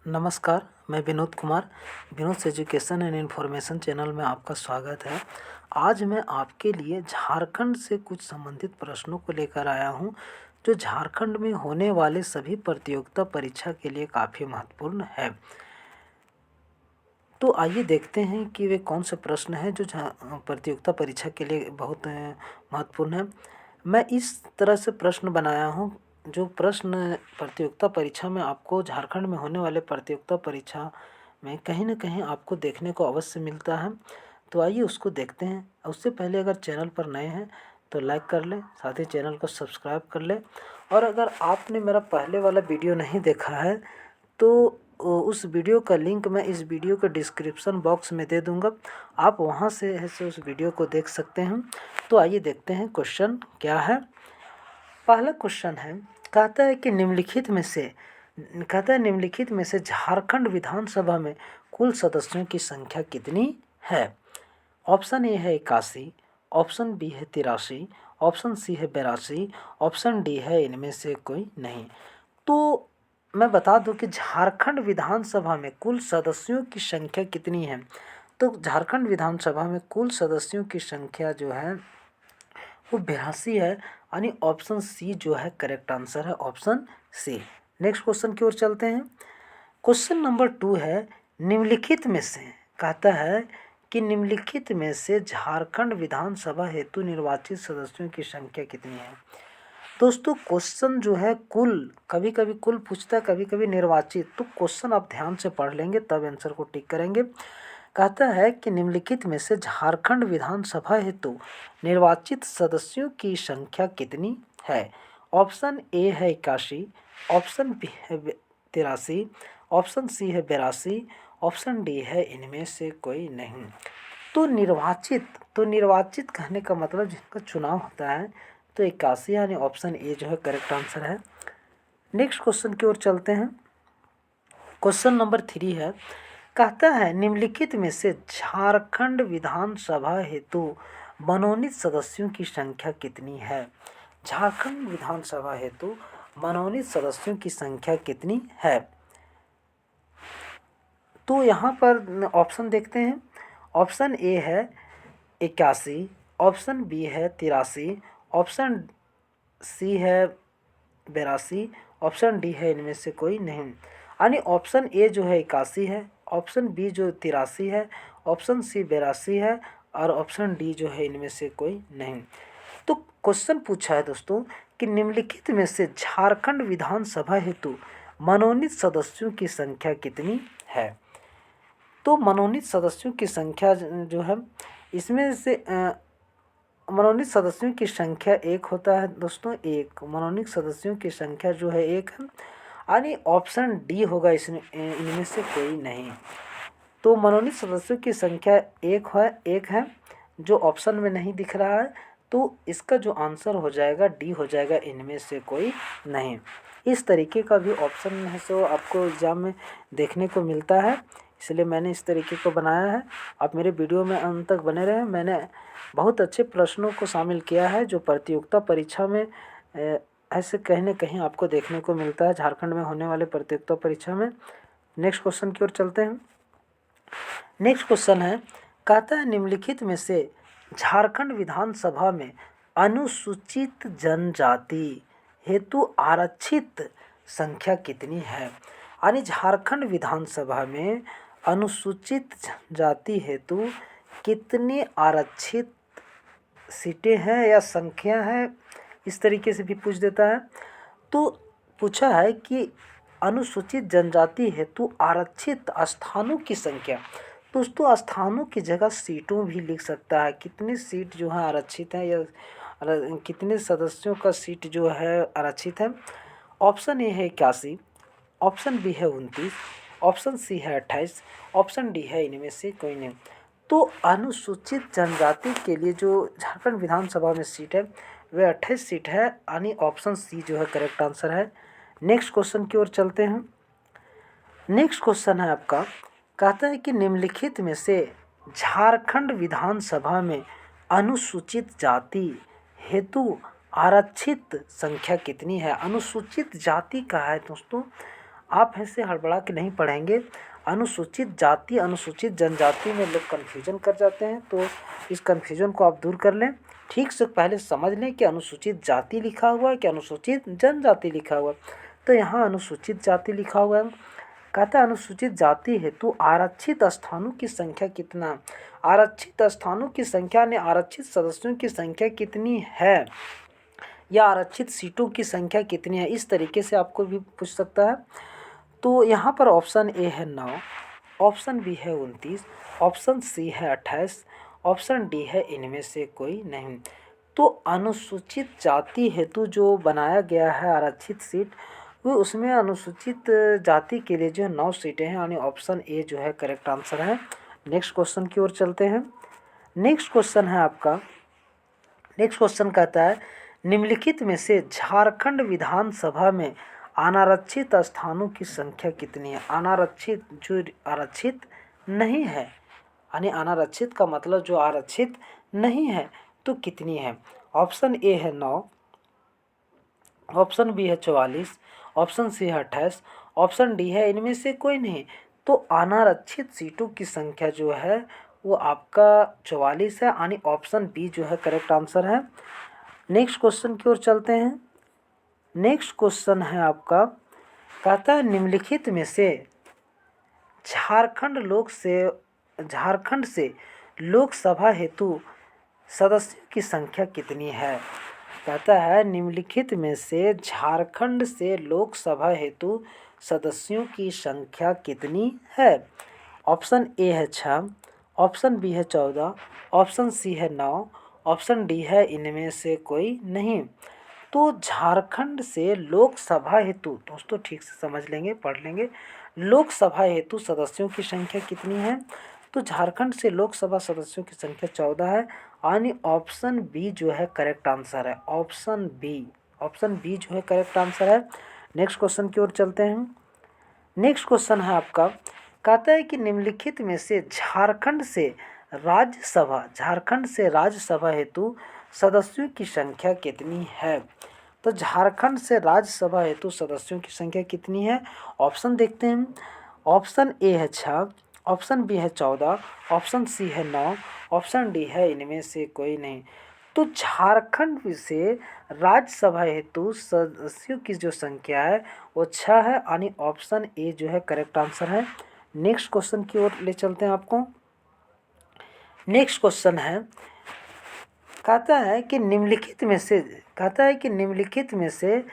नमस्कार, मैं Vinod Kumar. Vinod education and information channel में आपका स्वागत है। आज मैं आपके लिए झारखंड से कुछ संबंधित प्रश्नों को लेकर आया हूं, जो झारखंड में होने वाले सभी प्रतियोगिता परीक्षा के लिए काफ़ी महत्वपूर्ण है। तो आइए देखते हैं कि वे कौन से प्रश्न हैं जो प्रतियोगिता परीक्षा के लिए बहुत महत्वपूर्ण है। मैं इस तरह से प्रश्न बनाया हूँ, जो प्रश्न प्रतियोगिता परीक्षा में आपको झारखंड में होने वाले प्रतियोगिता परीक्षा में कहीं न कहीं आपको देखने को अवश्य मिलता है। तो आइए उसको देखते हैं। उससे पहले अगर चैनल पर नए हैं तो लाइक कर लें, साथ ही चैनल को सब्सक्राइब कर लें। और अगर आपने मेरा पहले वाला वीडियो नहीं देखा है तो उस वीडियो का लिंक मैं इस वीडियो के डिस्क्रिप्शन बॉक्स में दे दूंगा, आप वहां से उस वीडियो को देख सकते हैं। तो आइए देखते हैं क्वेश्चन क्या है। पहला क्वेश्चन है, निम्नलिखित में से झारखंड विधानसभा में कुल सदस्यों की संख्या कितनी है। ऑप्शन ए है 81, ऑप्शन बी है 83, ऑप्शन सी है 82, ऑप्शन डी है इनमें से कोई नहीं। तो मैं बता दूं कि झारखंड विधानसभा में कुल सदस्यों की संख्या कितनी है। तो झारखंड विधानसभा में कुल सदस्यों की संख्या जो है वो 82 है, यानी ऑप्शन सी जो है करेक्ट आंसर है, ऑप्शन सी। नेक्स्ट क्वेश्चन की ओर चलते हैं। क्वेश्चन नंबर 2 है, निम्नलिखित में से कहता है कि निम्नलिखित में से झारखंड विधानसभा हेतु निर्वाचित सदस्यों की संख्या कितनी है। दोस्तों क्वेश्चन जो है कभी कभी कुल पूछता है, कभी कभी निर्वाचित। तो क्वेश्चन आप ध्यान से पढ़ लेंगे तब आंसर को टिक करेंगे। कहता है कि निम्नलिखित में से झारखंड विधानसभा हेतु निर्वाचित सदस्यों की संख्या कितनी है। ऑप्शन ए है 81, ऑप्शन बी है 83, ऑप्शन सी है 82, ऑप्शन डी है इनमें से कोई नहीं। तो निर्वाचित कहने का मतलब जिनका चुनाव होता है, तो 81 यानी ऑप्शन ए जो है करेक्ट आंसर है। नेक्स्ट क्वेश्चन की ओर चलते हैं। क्वेश्चन नंबर 3 है, कहता है निम्नलिखित में से झारखंड विधानसभा हेतु मनोनीत सदस्यों की संख्या कितनी है। झारखंड विधानसभा हेतु मनोनीत सदस्यों की संख्या कितनी है। तो यहाँ पर ऑप्शन देखते हैं। ऑप्शन ए है 81, ऑप्शन बी है 83, ऑप्शन सी है 82, ऑप्शन डी है इनमें से कोई नहीं। यानी ऑप्शन ए जो है 81 है, ऑप्शन बी जो 83 है, ऑप्शन सी 82 है और ऑप्शन डी जो है इनमें से कोई नहीं। तो क्वेश्चन पूछा है दोस्तों कि निम्नलिखित में से झारखंड विधानसभा हेतु मनोनीत सदस्यों की संख्या कितनी है। तो मनोनीत सदस्यों की संख्या जो है, इसमें से मनोनीत सदस्यों की संख्या एक होता है दोस्तों, एक मनोनीत सदस्यों की संख्या जो है एक है, यानी ऑप्शन डी होगा इसमें, इनमें से कोई नहीं। तो मनोनीत सदस्यों की संख्या एक है जो ऑप्शन में नहीं दिख रहा है। तो इसका जो आंसर हो जाएगा डी हो जाएगा, इनमें से कोई नहीं। इस तरीके का भी ऑप्शन है सो आपको एग्जाम में देखने को मिलता है, इसलिए मैंने इस तरीके को बनाया है। आप मेरे वीडियो में अंत तक बने रहें। मैंने बहुत अच्छे प्रश्नों को शामिल किया है जो प्रतियोगिता परीक्षा में ऐसे कहीं न कहीं आपको देखने को मिलता है झारखंड में होने वाले प्रतियोगिता परीक्षा में। नेक्स्ट क्वेश्चन की ओर चलते हैं। नेक्स्ट क्वेश्चन है, कहता है निम्नलिखित में से झारखंड विधानसभा में अनुसूचित जनजाति हेतु आरक्षित संख्या कितनी है। यानी झारखंड विधानसभा में अनुसूचित जाति हेतु कितनी आरक्षित सीटें हैं या संख्या है, इस तरीके से भी पूछ देता है। तो पूछा है कि अनुसूचित जनजाति हेतु आरक्षित स्थानों की संख्या। दोस्तों स्थानों की जगह सीटों भी लिख सकता है, कितनी सीट जो है आरक्षित है या कितने सदस्यों का सीट जो है आरक्षित है। ऑप्शन ए है 81, ऑप्शन बी है 29, ऑप्शन सी है 28, ऑप्शन डी है इनमें से कोई नहीं। तो अनुसूचित जनजाति के लिए जो झारखंड विधानसभा में सीट है वह 28 सीट है, यानी ऑप्शन सी जो है करेक्ट आंसर है। नेक्स्ट क्वेश्चन की ओर चलते हैं। नेक्स्ट क्वेश्चन है आपका, कहता है कि निम्नलिखित में से झारखंड विधानसभा में अनुसूचित जाति हेतु आरक्षित संख्या कितनी है। अनुसूचित जाति का है दोस्तों, आप ऐसे हड़बड़ा के नहीं पढ़ेंगे। अनुसूचित जाति अनुसूचित जनजाति में लोग कन्फ्यूजन कर जाते हैं, तो इस कन्फ्यूजन को आप दूर कर लें। ठीक से पहले समझ लें कि अनुसूचित जाति लिखा हुआ है कि अनुसूचित जनजाति लिखा हुआ है। तो यहाँ अनुसूचित जाति लिखा हुआ है। कहता है अनुसूचित जाति हेतु आरक्षित स्थानों की संख्या कितना। आरक्षित स्थानों की संख्या ने आरक्षित सदस्यों की संख्या कितनी है या आरक्षित सीटों की संख्या कितनी है, इस तरीके से आपको भी पूछ सकता है। तो यहाँ पर ऑप्शन ए है 9, ऑप्शन बी है 29, ऑप्शन सी है 28, ऑप्शन डी है इनमें से कोई नहीं। तो अनुसूचित जाति हेतु जो बनाया गया है आरक्षित सीट, वो उसमें अनुसूचित जाति के लिए जो है 9 सीटें हैं, यानी ऑप्शन ए जो है करेक्ट आंसर है। नेक्स्ट क्वेश्चन की ओर चलते हैं। नेक्स्ट क्वेश्चन है आपका, नेक्स्ट क्वेश्चन कहता है निम्नलिखित में से झारखंड विधानसभा में अनारक्षित स्थानों की संख्या कितनी है। अनारक्षित जो आरक्षित नहीं है, यानी अनारक्षित का मतलब जो आरक्षित नहीं है, तो कितनी है। ऑप्शन ए है 9, ऑप्शन बी है 44, ऑप्शन सी है 28, ऑप्शन डी है इनमें से कोई नहीं। तो अनारक्षित सीटों की संख्या जो है वो आपका 44 है, यानी ऑप्शन बी जो है करेक्ट आंसर है। नेक्स्ट क्वेश्चन की ओर चलते हैं। नेक्स्ट क्वेश्चन है आपका, कहता है निम्नलिखित में से झारखंड से लोकसभा हेतु सदस्यों की संख्या कितनी है। कहता है निम्नलिखित में से झारखंड से लोकसभा हेतु सदस्यों की संख्या कितनी है। ऑप्शन ए है 6, ऑप्शन बी है 14, ऑप्शन सी है 9, ऑप्शन डी है इनमें से कोई नहीं। तो झारखंड से लोकसभा हेतु, दोस्तों ठीक से समझ लेंगे, पढ़ लेंगे, लोकसभा हेतु सदस्यों की संख्या कितनी है। तो झारखंड से लोकसभा सदस्यों की संख्या 14 है, यानी ऑप्शन बी जो है करेक्ट आंसर है। ऑप्शन बी जो है करेक्ट आंसर है। नेक्स्ट क्वेश्चन की ओर चलते हैं। नेक्स्ट क्वेश्चन है आपका, कहता है कि निम्नलिखित में से झारखंड से राज्यसभा हेतु सदस्यों की संख्या कितनी है। तो झारखंड से राज्यसभा हेतु सदस्यों की संख्या कितनी है। ऑप्शन देखते हैं। ऑप्शन ए है 6, ऑप्शन बी है 14, ऑप्शन सी है 9, ऑप्शन डी है इनमें से कोई नहीं। तो झारखंड से राज्यसभा हेतु सदस्यों की जो संख्या है वो 6 है, यानी ऑप्शन ए जो है करेक्ट आंसर है। नेक्स्ट क्वेश्चन की ओर ले चलते हैं आपको। नेक्स्ट क्वेश्चन है, कहता है कि निम्नलिखित में से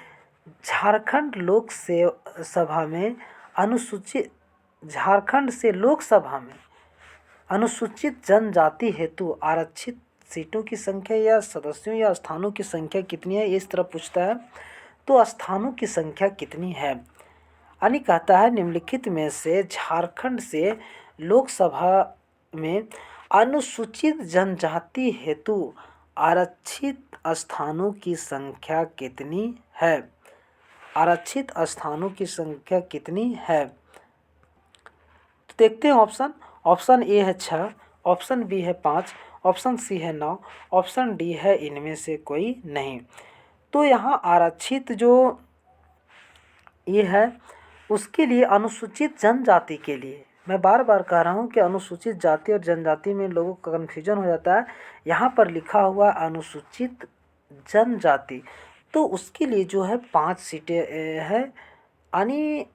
झारखंड से लोकसभा में अनुसूचित जनजाति हेतु आरक्षित सीटों की संख्या या सदस्यों या स्थानों की संख्या कितनी है, इस तरह पूछता है। तो स्थानों की संख्या कितनी है, यानी कहता है निम्नलिखित में से झारखंड से लोकसभा में अनुसूचित जनजाति हेतु आरक्षित स्थानों की संख्या कितनी है। आरक्षित स्थानों की संख्या कितनी है, तो देखते हैं ऑप्शन। ऑप्शन ए है 6, ऑप्शन बी है 5, ऑप्शन सी है 9, ऑप्शन डी है इनमें से कोई नहीं। तो यहाँ आरक्षित जो ये है उसके लिए अनुसूचित जनजाति के लिए, मैं बार बार कह रहा हूँ कि अनुसूचित जाति और जनजाति में लोगों का कन्फ्यूजन हो जाता है। यहाँ पर लिखा हुआ अनुसूचित जनजाति, तो उसके लिए जो है 5 सीटें है, यानी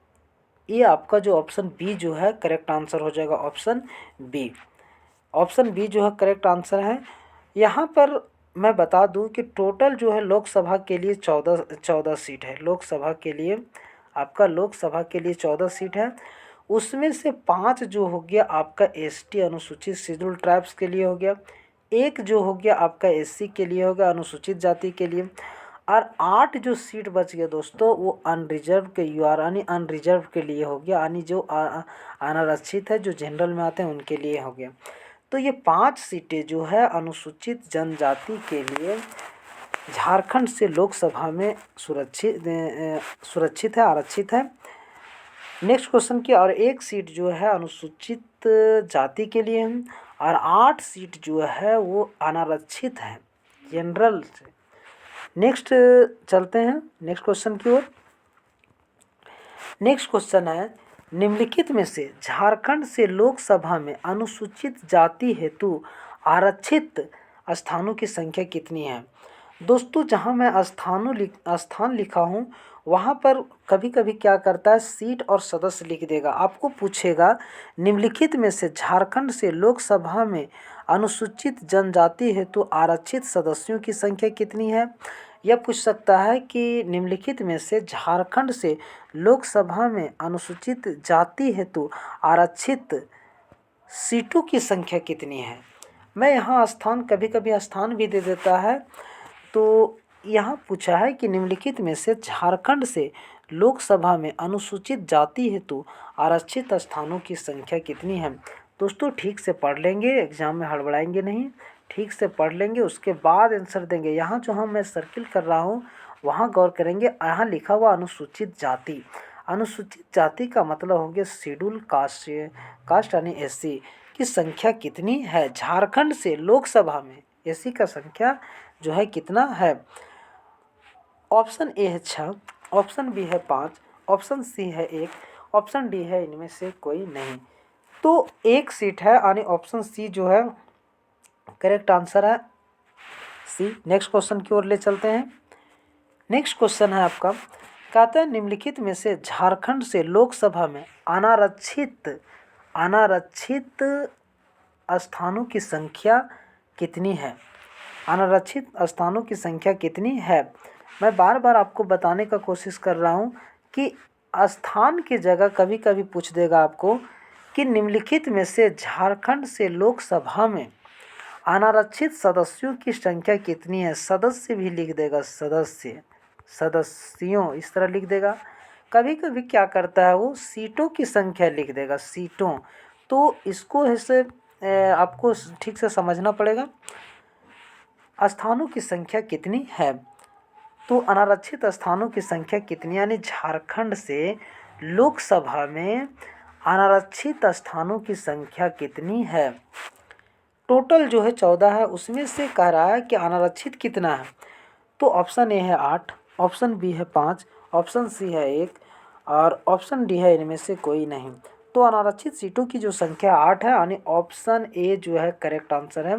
ये आपका जो ऑप्शन बी जो है करेक्ट आंसर हो जाएगा। ऑप्शन बी जो है करेक्ट आंसर है। यहाँ पर मैं बता दूं कि टोटल जो है लोकसभा के लिए 14 सीट है। लोकसभा के लिए 14 सीट है। उसमें से 5 जो हो गया आपका एसटी अनुसूचित शेड्यूल ट्राइब्स के लिए हो गया, एक जो हो गया आपका एससी के लिए हो गया, अनुसूचित जाति के लिए, और 8 जो सीट बच गया दोस्तों वो अनरिजर्व के यानी अनरिजर्व के लिए हो गया, यानी जो अनारक्षित है, जो जनरल में आते हैं उनके लिए हो गया। तो ये 5 सीटें जो है अनुसूचित जनजाति के लिए झारखंड से लोकसभा में सुरक्षित है, आरक्षित है। नेक्स्ट क्वेश्चन की, और 1 सीट जो है अनुसूचित जाति के लिए है और 8 सीट जो है वो अनारक्षित है जनरल से। नेक्स्ट चलते हैं नेक्स्ट क्वेश्चन की ओर। नेक्स्ट क्वेश्चन है, निम्नलिखित में से झारखंड से लोकसभा में अनुसूचित जाति हेतु आरक्षित स्थानों की संख्या कितनी है। दोस्तों जहां मैं स्थान लिखा हूं वहां पर कभी कभी क्या करता है सीट और सदस्य लिख देगा। आपको पूछेगा निम्नलिखित में से झारखंड से लोकसभा में अनुसूचित जनजाति हेतु आरक्षित सदस्यों की संख्या कितनी है। यह पूछ सकता है कि निम्नलिखित में से झारखंड से लोकसभा में अनुसूचित जाति हेतु आरक्षित सीटों की संख्या कितनी है। मैं यहाँ स्थान कभी कभी स्थान भी दे देता है। तो यहाँ पूछा है कि निम्नलिखित में से झारखंड से लोकसभा में अनुसूचित जाति हेतु आरक्षित स्थानों की संख्या कितनी है। दोस्तों ठीक से पढ़ लेंगे, एग्जाम में हड़बड़ाएंगे नहीं, ठीक से पढ़ लेंगे उसके बाद आंसर देंगे। यहाँ जो मैं सर्किल कर रहा हूँ वहाँ गौर करेंगे। यहाँ लिखा हुआ अनुसूचित जाति, अनुसूचित जाति का मतलब हो गया शेड्यूल कास्ट यानी एससी की संख्या कितनी है झारखंड से लोकसभा में। एससी का संख्या जो है कितना है। ऑप्शन ए है 6, ऑप्शन बी है 5, ऑप्शन सी है 1, ऑप्शन डी है इनमें से कोई नहीं। तो एक सीट है यानी ऑप्शन सी जो है करेक्ट आंसर है सी। नेक्स्ट क्वेश्चन की ओर ले चलते हैं। नेक्स्ट क्वेश्चन है आपका, कहता है निम्नलिखित में से झारखंड से लोकसभा में अनारक्षित स्थानों की संख्या कितनी है। अनारक्षित स्थानों की संख्या कितनी है। मैं बार बार आपको बताने का कोशिश कर रहा हूँ कि स्थान की जगह कभी कभी पूछ देगा आपको कि निम्नलिखित में से झारखंड से लोकसभा में अनारक्षित सदस्यों की संख्या कितनी है। सदस्य भी लिख देगा, सदस्यों इस तरह लिख देगा। कभी कभी क्या करता है वो सीटों की संख्या लिख देगा, सीटों। तो इसको ऐसे आपको ठीक से समझना पड़ेगा। स्थानों की संख्या कितनी है, तो अनारक्षित स्थानों की संख्या कितनी, यानी झारखंड से लोकसभा में अनारक्षित स्थानों की संख्या कितनी है। टोटल जो है 14 है, उसमें से कह रहा है कि अनारक्षित कितना है। तो ऑप्शन ए है 8, ऑप्शन बी है 5, ऑप्शन सी है 1 और ऑप्शन डी है इनमें से कोई नहीं। तो अनारक्षित सीटों की जो संख्या 8 है, यानी ऑप्शन ए जो है करेक्ट आंसर है।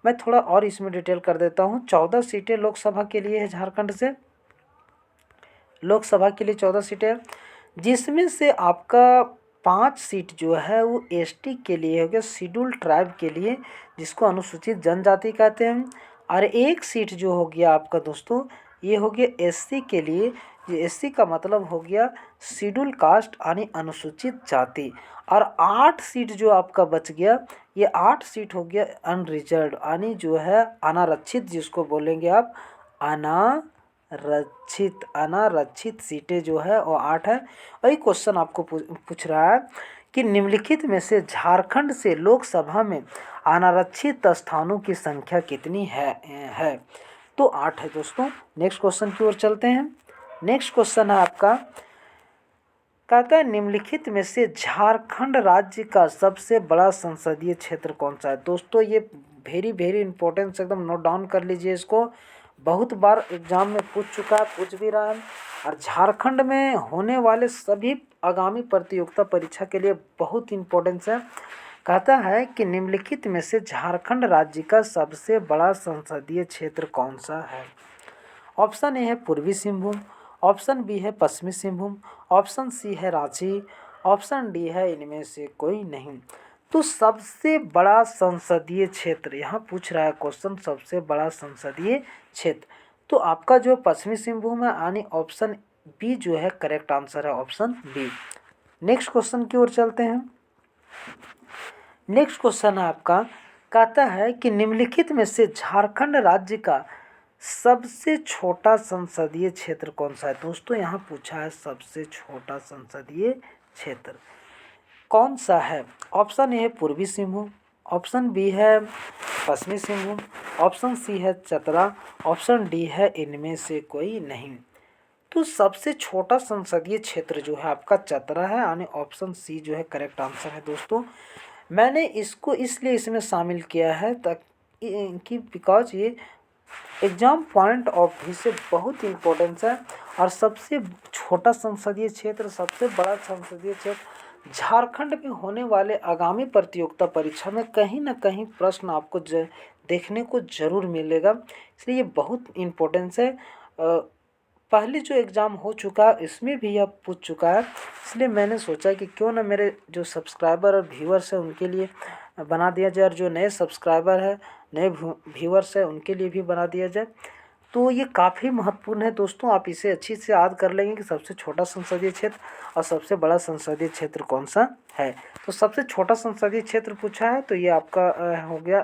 मैं थोड़ा और इसमें डिटेल कर देता हूँ। 14 सीटें लोकसभा के लिए है झारखंड से, लोकसभा के लिए 14 सीटें, जिसमें से आपका 5 सीट जो है वो एसटी के लिए हो गया, शेड्यूल ट्राइब के लिए, जिसको अनुसूचित जनजाति कहते हैं। और 1 सीट जो हो गया आपका दोस्तों ये हो गया एससी के लिए। ये एससी का मतलब हो गया शेड्यूल कास्ट यानी अनुसूचित जाति। और 8 सीट जो आपका बच गया, ये 8 सीट हो गया अनरिजर्व्ड यानी जो है अनारक्षित, जिसको बोलेंगे आप अनारक्षित सीटें जो है वो 8 है। वही क्वेश्चन आपको पूछ रहा है कि निम्नलिखित में से झारखंड से लोकसभा में अनारक्षित स्थानों की संख्या कितनी है। तो 8 है दोस्तों। नेक्स्ट क्वेश्चन की ओर चलते हैं। नेक्स्ट क्वेश्चन है आपका, कहता है निम्नलिखित में से झारखंड राज्य का सबसे बड़ा संसदीय क्षेत्र कौन सा है। दोस्तों ये वेरी इंपॉर्टेंट, एकदम नोट डाउन कर लीजिए इसको। बहुत बार एग्जाम में पूछ चुका है, पूछ भी रहा है, और झारखंड में होने वाले सभी आगामी प्रतियोगिता परीक्षा के लिए बहुत इंपॉर्टेंस है। कहता है कि निम्नलिखित में से झारखंड राज्य का सबसे बड़ा संसदीय क्षेत्र कौन सा है। ऑप्शन ए है पूर्वी सिंहभूम, ऑप्शन बी है पश्चिमी सिंहभूम, ऑप्शन सी है रांची, ऑप्शन डी है इनमें से कोई नहीं। तो सबसे बड़ा संसदीय क्षेत्र यहाँ पूछ रहा है क्वेश्चन, सबसे बड़ा संसदीय क्षेत्र। तो आपका जो पश्चिमी सिंहभूम है यानी ऑप्शन बी जो है करेक्ट आंसर है, ऑप्शन बी। नेक्स्ट क्वेश्चन की ओर चलते हैं। नेक्स्ट क्वेश्चन है आपका, कहता है कि निम्नलिखित में से झारखंड राज्य का सबसे छोटा संसदीय क्षेत्र कौन सा है। दोस्तों यहाँ पूछा है सबसे छोटा संसदीय क्षेत्र कौन सा है। ऑप्शन ए है पूर्वी सिंहभूम, ऑप्शन बी है पश्चिमी सिंहभूम, ऑप्शन सी है चतरा, ऑप्शन डी है इनमें से कोई नहीं। तो सबसे छोटा संसदीय क्षेत्र जो है आपका चतरा है, यानी ऑप्शन सी जो है करेक्ट आंसर है। दोस्तों मैंने इसको इसलिए इसमें शामिल किया है ताकि बिकॉज ये एग्जाम पॉइंट ऑफ व्यू से बहुत इम्पोर्टेंस है। और सबसे छोटा संसदीय क्षेत्र, सबसे बड़ा संसदीय क्षेत्र, झारखंड में होने वाले आगामी प्रतियोगिता परीक्षा में कहीं ना कहीं प्रश्न आपको देखने को जरूर मिलेगा, इसलिए ये बहुत इम्पोर्टेंस है। पहले जो एग्ज़ाम हो चुका है इसमें भी यह पूछ चुका है, इसलिए मैंने सोचा कि क्यों ना मेरे जो सब्सक्राइबर और व्यूअर्स हैं उनके लिए बना दिया जाए, और जो नए सब्सक्राइबर है, नए व्यूअर्स है, उनके लिए भी बना दिया जाए। तो ये काफ़ी महत्वपूर्ण है दोस्तों, आप इसे अच्छी से याद कर लेंगे कि सबसे छोटा संसदीय क्षेत्र और सबसे बड़ा संसदीय क्षेत्र कौन सा है। तो सबसे छोटा संसदीय क्षेत्र पूछा है तो ये आपका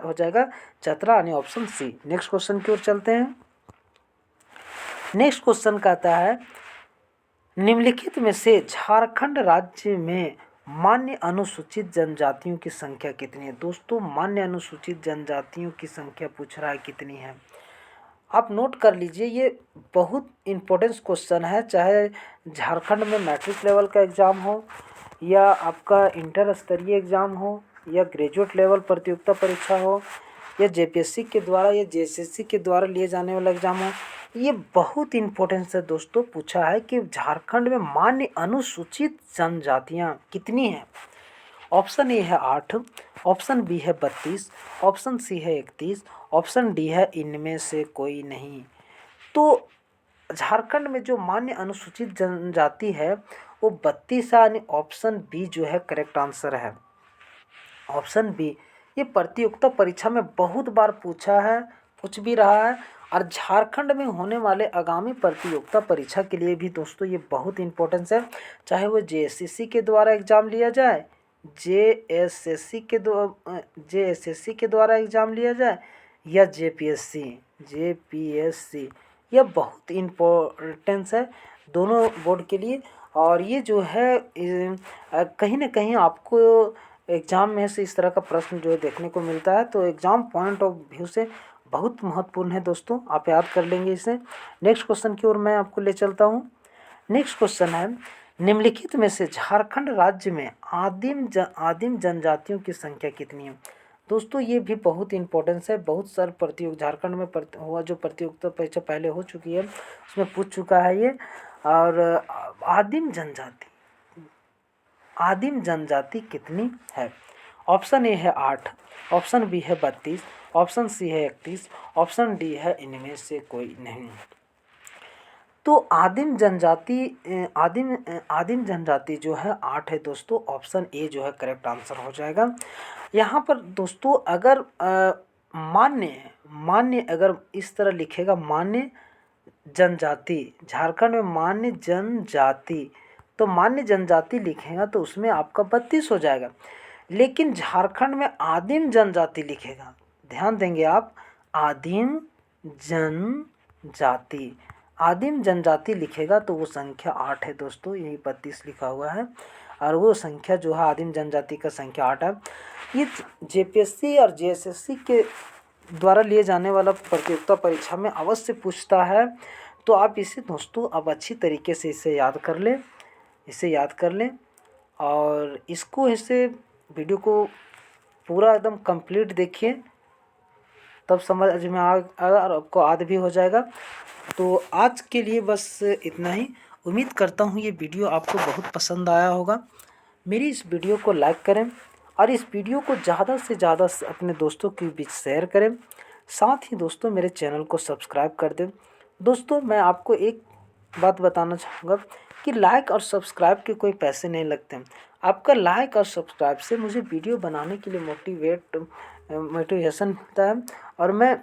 हो जाएगा चतरा, यानी ऑप्शन सी। नेक्स्ट क्वेश्चन की ओर चलते हैं। नेक्स्ट क्वेश्चन कहता है, निम्नलिखित में से झारखंड राज्य में मान्य अनुसूचित जनजातियों की संख्या कितनी है। दोस्तों मान्य अनुसूचित जनजातियों की संख्या पूछ रहा है कितनी है। आप नोट कर लीजिए, ये बहुत इम्पोर्टेंट क्वेश्चन है, चाहे झारखंड में मैट्रिक लेवल का एग्ज़ाम हो, या आपका इंटर स्तरीय एग्ज़ाम हो, या ग्रेजुएट लेवल प्रतियोगिता परीक्षा हो, या जेपीएससी के द्वारा या जेएसएससी के द्वारा लिए जाने वाला एग्ज़ाम हो। ये बहुत इम्पोर्टेंस है दोस्तों, पूछा है कि झारखंड में मान्य अनुसूचित जनजातियाँ कितनी हैं। ऑप्शन ए है 8, ऑप्शन बी है 32, ऑप्शन सी है 31, ऑप्शन डी है इनमें से कोई नहीं। तो झारखंड में जो मान्य अनुसूचित जनजाति है वो 32 है, यानी ऑप्शन बी जो है करेक्ट आंसर है। Option B. ये प्रतियोगिता परीक्षा में बहुत बार पूछा है, पूछ भी रहा है, और झारखंड में होने वाले आगामी प्रतियोगिता परीक्षा के लिए भी दोस्तों ये बहुत इम्पोर्टेंस है, चाहे वो जेएसएससी के द्वारा एग्ज़ाम लिया जाए, जेएसएससी के द्वारा एग्ज़ाम लिया जाए, या जेपीएससी। यह बहुत इम्पोर्टेंस है दोनों बोर्ड के लिए। और ये जो है कहीं ना कहीं आपको एग्ज़ाम में से इस तरह का प्रश्न जो है देखने को मिलता है, तो एग्ज़ाम पॉइंट ऑफ व्यू से बहुत महत्वपूर्ण है दोस्तों, आप याद कर लेंगे इसे। नेक्स्ट क्वेश्चन की ओर मैं आपको ले चलता हूँ। नेक्स्ट क्वेश्चन है, निम्नलिखित में से झारखंड राज्य में आदिम जनजातियों की संख्या कितनी है। दोस्तों ये भी बहुत इंपॉर्टेंस है, बहुत सारे झारखंड में हुआ जो प्रतियोगिता परीक्षा पहले हो चुकी है उसमें पूछ चुका है ये। और आदिम जनजाति कितनी है। ऑप्शन ए है 8, ऑप्शन बी है 32, ऑप्शन सी है 31, ऑप्शन डी है इनमें से कोई नहीं। तो आदिम जनजाति जो है 8 है दोस्तों, ऑप्शन ए जो है करेक्ट आंसर हो जाएगा। यहाँ पर दोस्तों अगर मान्य अगर इस तरह लिखेगा मान्य जनजाति, झारखंड में मान्य जनजाति, तो मान्य जनजाति लिखेगा तो उसमें आपका 32 हो जाएगा। लेकिन झारखंड में आदिम जनजाति लिखेगा, ध्यान देंगे आप, आदिम जनजाति लिखेगा तो वो संख्या 8 है दोस्तों, यही 32 लिखा हुआ है, और वो संख्या जो है आदिम जनजाति का संख्या 8 है। ये जेपीएससी और जेएसएससी के द्वारा लिए जाने वाला प्रतियोगिता परीक्षा में अवश्य पूछता है, तो आप इसे दोस्तों अब अच्छी तरीके से इसे याद कर लें, और इसे वीडियो को पूरा एकदम कंप्लीट देखिए, तब समझ में आएगा और आपको याद भी हो जाएगा। तो आज के लिए बस इतना ही। उम्मीद करता हूँ ये वीडियो आपको बहुत पसंद आया होगा। मेरी इस वीडियो को लाइक करें और इस वीडियो को ज़्यादा से ज़्यादा अपने दोस्तों के बीच शेयर करें। साथ ही दोस्तों मेरे चैनल को सब्सक्राइब कर दें। दोस्तों मैं आपको एक बात बताना चाहूँगा कि लाइक और सब्सक्राइब के कोई पैसे नहीं लगते। आपका लाइक और सब्सक्राइब से मुझे वीडियो बनाने के लिए मोटिवेशन मिलता है, और मैं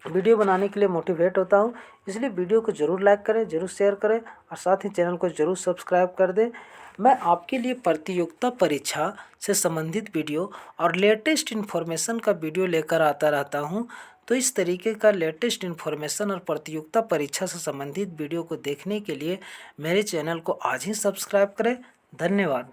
वीडियो बनाने के लिए मोटिवेट होता हूँ। इसलिए वीडियो को ज़रूर लाइक करें, ज़रूर शेयर करें, और साथ ही चैनल को ज़रूर सब्सक्राइब कर दें। मैं आपके लिए प्रतियोगिता परीक्षा से संबंधित वीडियो और लेटेस्ट इन्फॉर्मेशन का वीडियो लेकर आता रहता हूँ। तो इस तरीके का लेटेस्ट इन्फॉर्मेशन और प्रतियोगिता परीक्षा से संबंधित वीडियो को देखने के लिए मेरे चैनल को आज ही सब्सक्राइब करें। धन्यवाद।